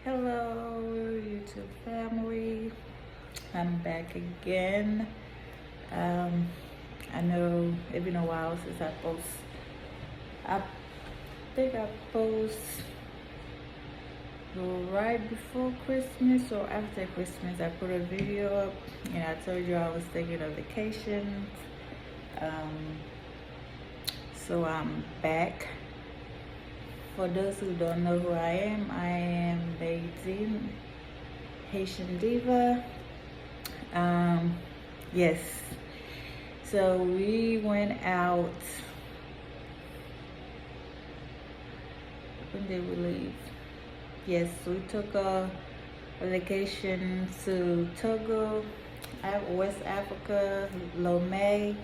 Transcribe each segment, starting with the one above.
Hello, YouTube family. I'm back again. Um, I know it's been a while since I post. I think I post right before Christmas or after Christmas. I put a video up and I told you I was taking a vacation. Um, so I'm back. For those who don't know who I am Nadine, Haitian Diva. Um, yes. So we went out. When did we leave? Yes, we took a vacation to Togo, West Africa, Lomé.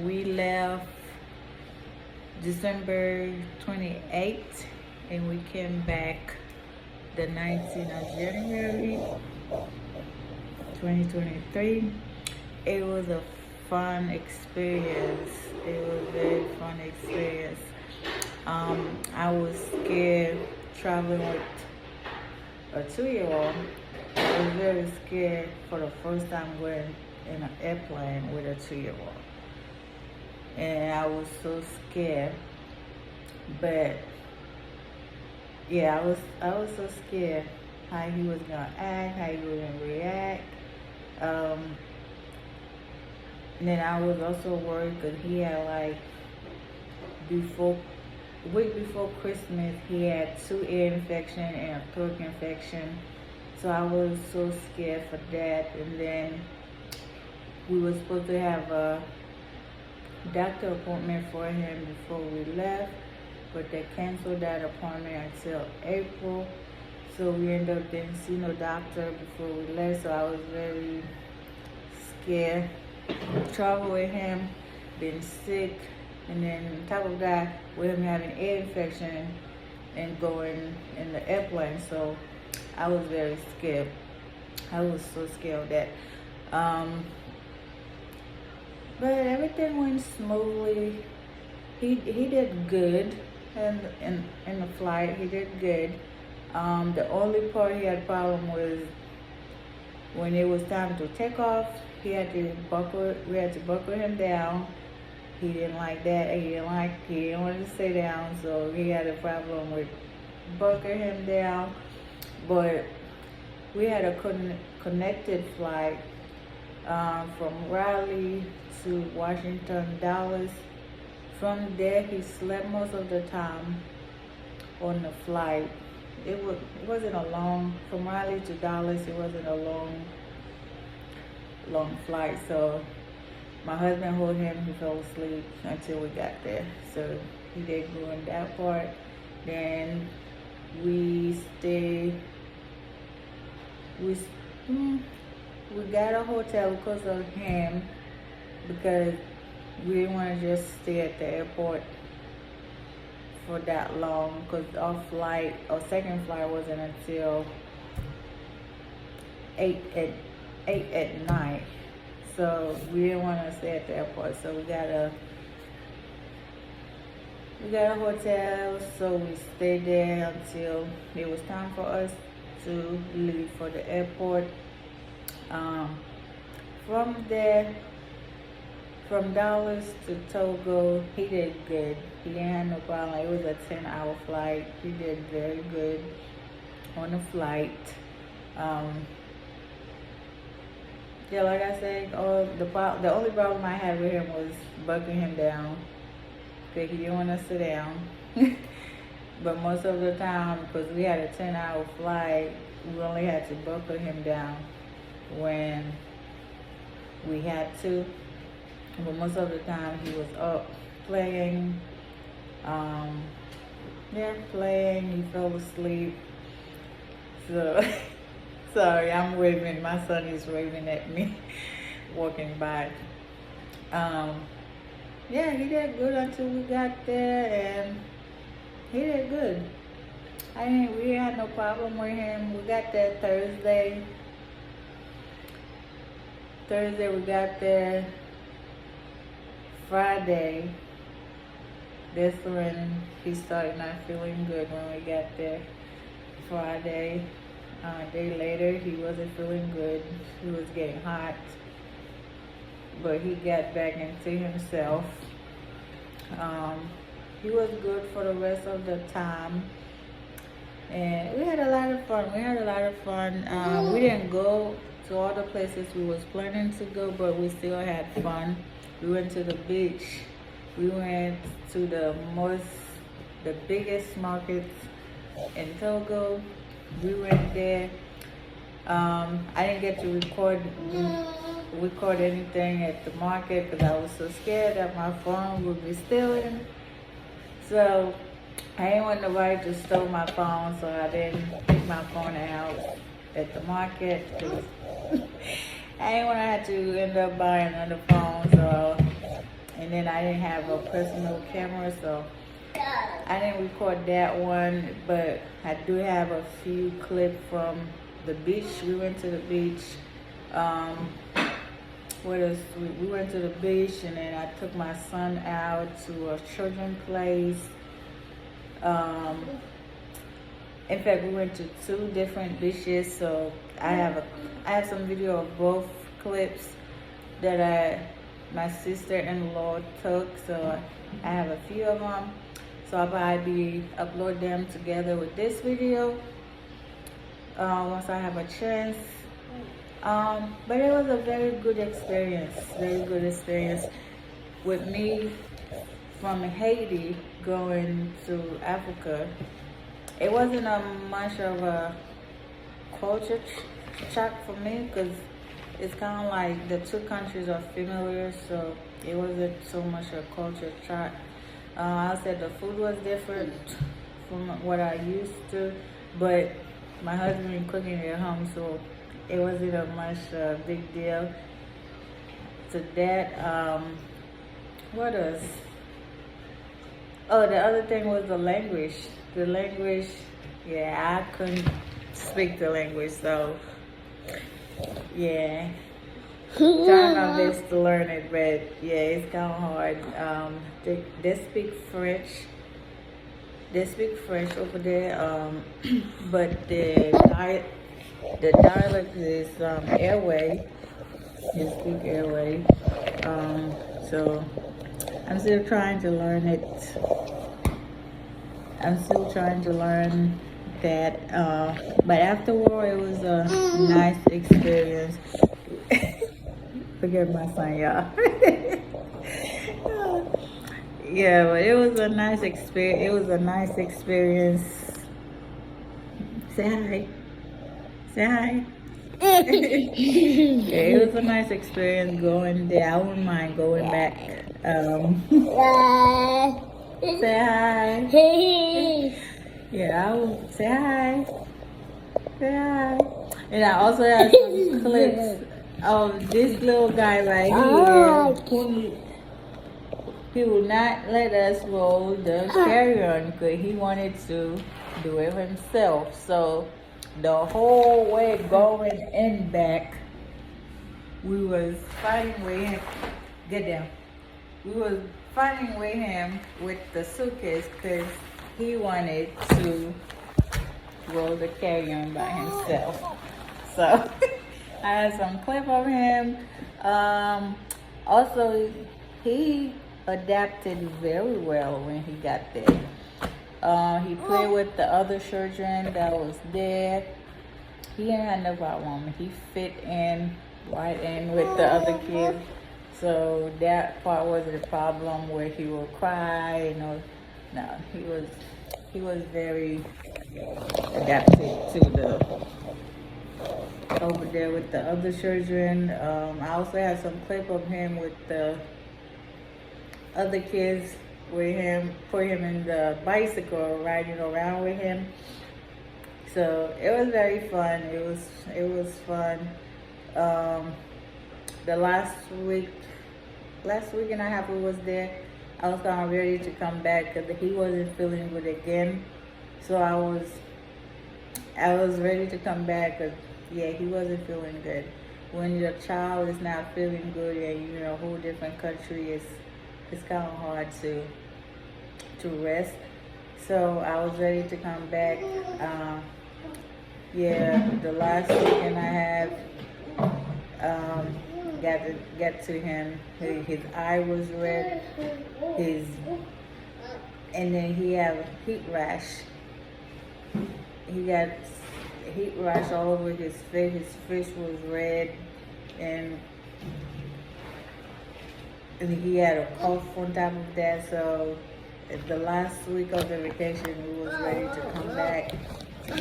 We left December 28th and we came back the 19th of January 2023. It was a fun experience. It was a very fun experience. I was scared traveling with a 2-year-old. I was very scared for the first time going in an airplane with a 2-year-old. And I was so scared. But yeah, I was so scared how he was gonna act, how he was gonna react. And then I was also worried because he had week before Christmas, he had 2 ear infection and a throat infection. So I was so scared for that. And then we were supposed to have a doctor appointment for him before we left, but they canceled that appointment until April. So we ended up didn't see no doctor before we left. So I was very scared. Travel with him, been sick, and then on top of that, with him having ear infection and going in the airplane. So I was very scared. I was so scared of that. But everything went smoothly. He did good in the flight. He did good. The only part he had problem was when it was time to take off. We had to buckle him down. He didn't like that. He didn't want to stay down, so he had a problem with buckling him down. But we had a connected flight from Raleigh to Washington, Dallas. From there, he slept most of the time on the flight. It wasn't a long, from Raleigh to Dallas, it wasn't a long flight. So my husband hold him, he fell asleep until we got there. So he did go in that part. Then we got a hotel because of him, because we didn't want to just stay at the airport for that long, because our second flight wasn't until 8 at night. So we didn't want to stay at the airport. So we got a hotel, so we stayed there until it was time for us to leave for the airport. From there, from Dallas to Togo, he did good. He didn't have no problem. It was a 10-hour flight. He did very good on the flight. Yeah, like I said, the only problem I had with him was buckling him down, because he didn't want to sit down. But most of the time, because we had a 10-hour flight, we only had to buckle him down when we had to. But most of the time, he was up playing. Playing. He fell asleep. So, sorry, I'm waving. My son is waving at me, walking by. He did good until we got there, and he did good. We had no problem with him. We got there Thursday. We got there. Friday, that's when he started not feeling good when we got there. Friday. A day later, he wasn't feeling good. He was getting hot, but he got back into himself. He was good for the rest of the time, and we had a lot of fun. We didn't go to all the places we was planning to go, but we still had fun. We went to the beach. We went to the biggest markets in Togo. We went there. I didn't get to record anything at the market because I was so scared that my phone would be stolen. So I didn't want nobody to steal my phone, so I didn't take my phone out at the market. I didn't want to have to end up buying another phone. So, and then I didn't have a personal camera, so I didn't record that one. But I do have a few clips from the beach. We went to the beach. We went to the beach, and then I took my son out to a children's place. In fact, we went to 2 different beaches, so I have some video of both clips that my sister-in-law took. So I have a few of them. So I'll probably upload them together with this video once I have a chance. But it was a very good experience with me from Haiti going to Africa. It wasn't much of a culture shock for me because it's kind of like the 2 countries are familiar, so it wasn't so much a culture shock. I said the food was different from what I used to, but my husband been cooking at home, so it wasn't a much big deal to that. What else? Oh, the other thing was the language. Yeah, I couldn't speak the language, so yeah. Trying my best to learn it, but yeah, it's kind of hard. They speak French. They speak French over there, but the dialect is Airway. They speak Airway. So I'm still trying to learn it. I'm still trying to learn that. But afterward, it was a nice experience. Forget my son, y'all. Yeah, but it was a nice experience. Say hi. Say hi. Yeah, it was a nice experience going there. I wouldn't mind going back. Say hi. Yeah, I will say hi. Say hi. And I also have some clips of this little guy right here. He would not let us roll the carry-on because he wanted to do it himself. So the whole way going and back, we was fighting with him. Get down. We was fighting with him with the suitcase because he wanted to roll the carry-on by himself. So I had some clip of him. Also, he adapted very well when he got there. He played with the other children that was there. He didn't have no problem. He fit in right in with the other kids. So that part wasn't a problem where he would cry, No, he was very adapted to the over there with the other children. I also have some clip of him with the other kids with him, put him in the bicycle, riding around with him. So it was very fun. It was fun. The last week and a half we was there, I was kind of ready to come back because he wasn't feeling good again. So I was ready to come back because yeah, he wasn't feeling good. When your child is not feeling good and you're in a whole different country, it's kind of hard to rest. So I was ready to come back. Yeah, the last weekend I had, got to him. His eye was red. And then he had a heat rash. He got heat rash all over his face. His face was red, and he had a cough on top of that. So the last week of the vacation, we was ready to come back to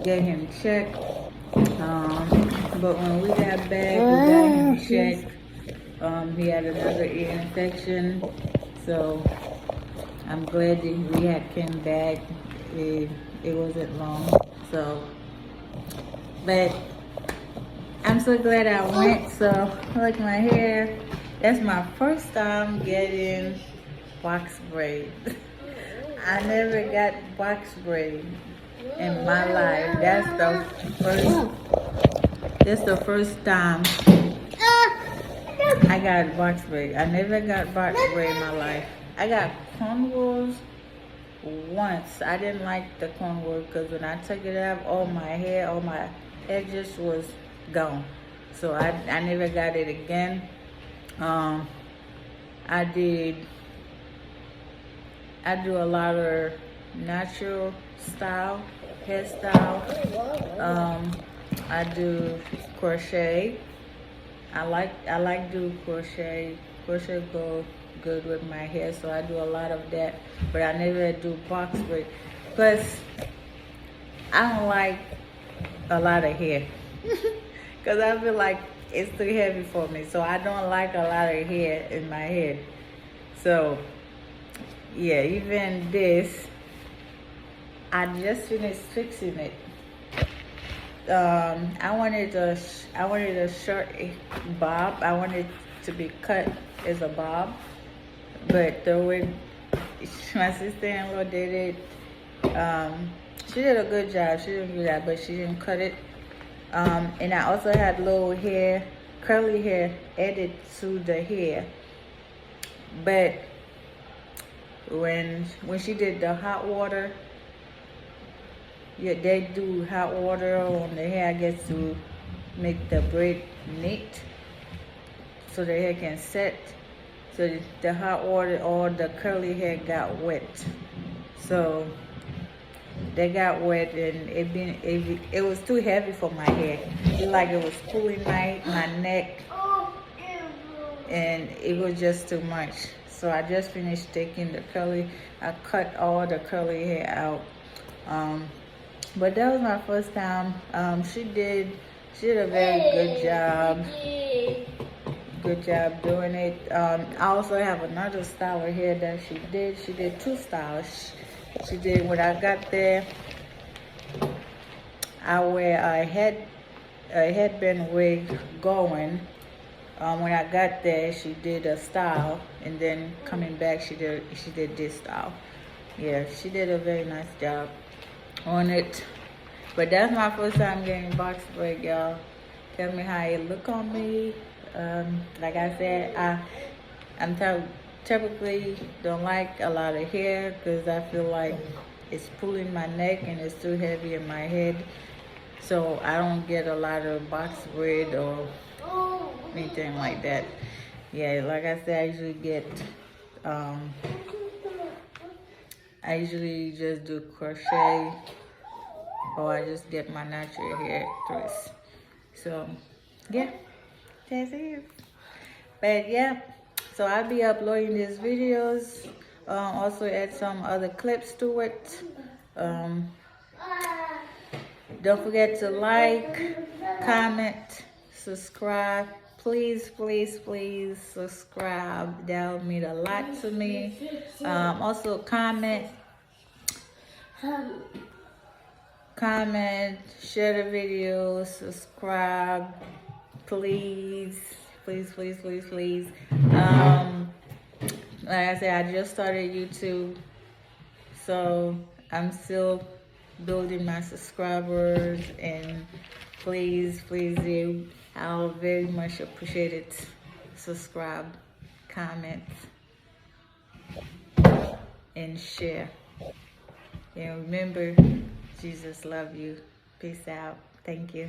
get him checked. But when we got back, we got him checked. He had another ear infection. So I'm glad that we had came back. It wasn't long. So, but I'm so glad I went. So look, my hair. That's my first time getting box braid. I never got box braid in my life. That's the first time I got box braid. I never got box braid in my life. I got cornrows once. I didn't like the cornrows because when I took it off, all my hair just was gone. So I never got it again. I do a lot of natural style, hairstyle. I do crochet. I like do crochet. Crochet go good with my hair, so I do a lot of that. But I never do box braid because I don't like a lot of hair. Because I feel like it's too heavy for me. So I don't like a lot of hair in my head. So yeah, even this, I just finished fixing it. I wanted a short bob. I wanted to be cut as a bob, but the way my sister-in-law did it, she did a good job. She didn't do that, but she didn't cut it. And I also had little hair, curly hair added to the hair. But when she did the hot water, yeah, they do hot water on the hair, I guess, to make the braid neat so the hair can set. So the hot water, all the curly hair got wet. So they got wet, and it was too heavy for my hair. It like it was pulling my neck, and it was just too much. So I just finished taking I cut all the curly hair out. But that was my first time. She did a very good job. Good job doing it. I also have another style of hair that she did. She did two styles. She did, when I got there, I wear a headband wig going. When I got there, she did a style, and then coming back, she did this style. Yeah, she did a very nice job on it. But that's my first time getting box braid, y'all. Tell me how it look on me. Like I said, I'm typically don't like a lot of hair because I feel like it's pulling my neck and it's too heavy in my head. So I don't get a lot of box braid or anything like that. Yeah, like I said, I usually just do crochet, or I just get my natural hair twist. So yeah, that's it. But yeah, so I'll be uploading these videos, also add some other clips to it. Don't forget to like, comment, subscribe. Please, please, please subscribe. That would mean a lot to me. Also comment, share the video, subscribe. Please, please, please, please, please. Like I said, I just started YouTube, so I'm still building my subscribers, and please, please, I'll very much appreciate it. Subscribe, comment, and share. And remember, Jesus loves you. Peace out. Thank you.